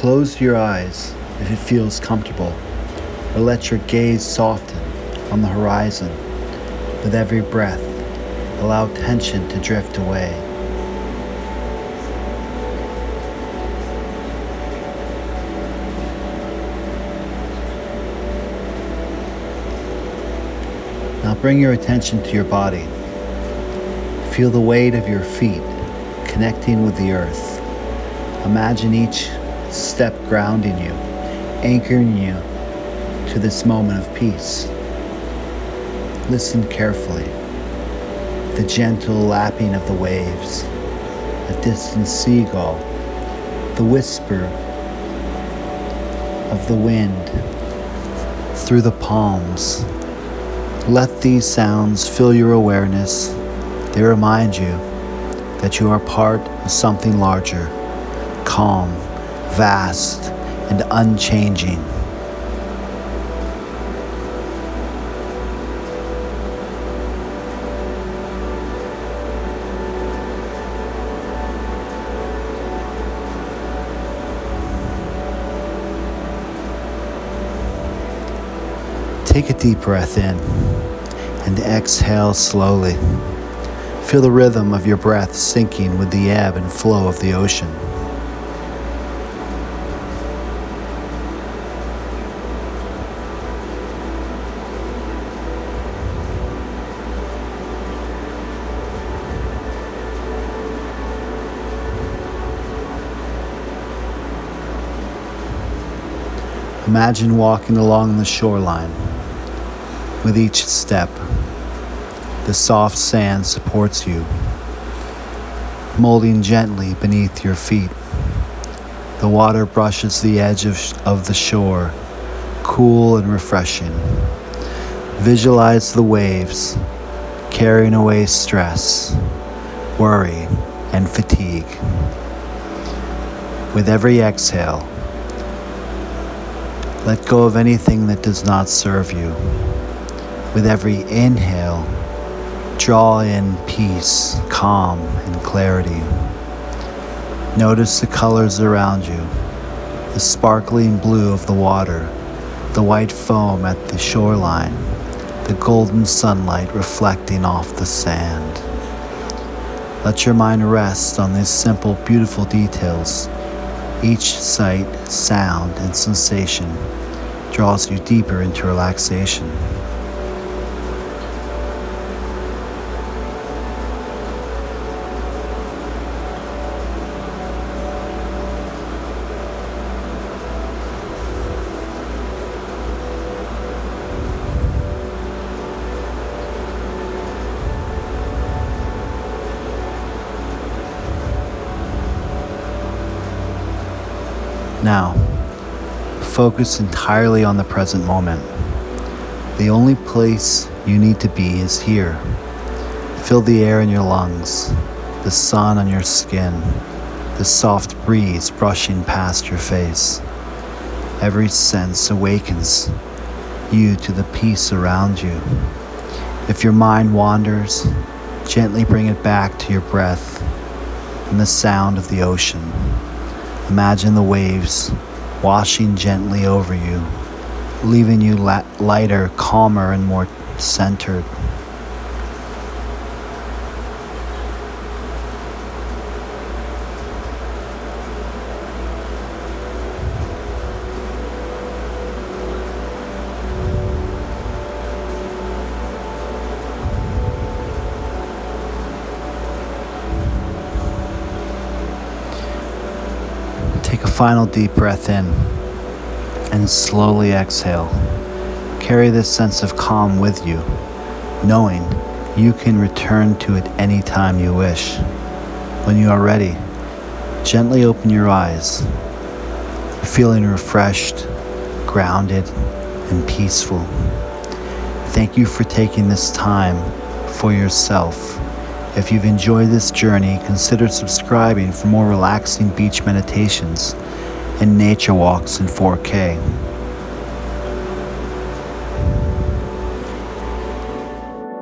Close your eyes if it feels comfortable, or let your gaze soften on the horizon. With every breath, allow tension to drift away. Now bring your attention to your body. Feel the weight of your feet connecting with the earth. Imagine each step grounding you, anchoring you to this moment of peace. Listen carefully. The gentle lapping of the waves, a distant seagull, the whisper of the wind through the palms. Let these sounds fill your awareness. They remind you that you are part of something larger, calm, vast, and unchanging. Take a deep breath in and exhale slowly. Feel the rhythm of your breath syncing with the ebb and flow of the ocean. Imagine walking along the shoreline. With each step, the soft sand supports you, molding gently beneath your feet. The water brushes the edge of the shore, cool and refreshing. Visualize the waves, carrying away stress, worry, and fatigue. With every exhale, let go of anything that does not serve you. With every inhale, draw in peace, calm, and clarity. Notice the colors around you, the sparkling blue of the water, the white foam at the shoreline, the golden sunlight reflecting off the sand. Let your mind rest on these simple, beautiful details. Each sight, sound, and sensation draws you deeper into relaxation. Now, focus entirely on the present moment. The only place you need to be is here. Feel the air in your lungs, the sun on your skin, the soft breeze brushing past your face. Every sense awakens you to the peace around you. If your mind wanders, gently bring it back to your breath and the sound of the ocean. Imagine the waves washing gently over you, leaving you lighter, calmer, and more centered. Take a final deep breath in and slowly exhale. Carry this sense of calm with you, knowing you can return to it any time you wish. When you are ready, gently open your eyes, feeling refreshed, grounded, and peaceful. Thank you for taking this time for yourself. If you've enjoyed this journey, consider subscribing for more relaxing beach meditations and nature walks in 4K.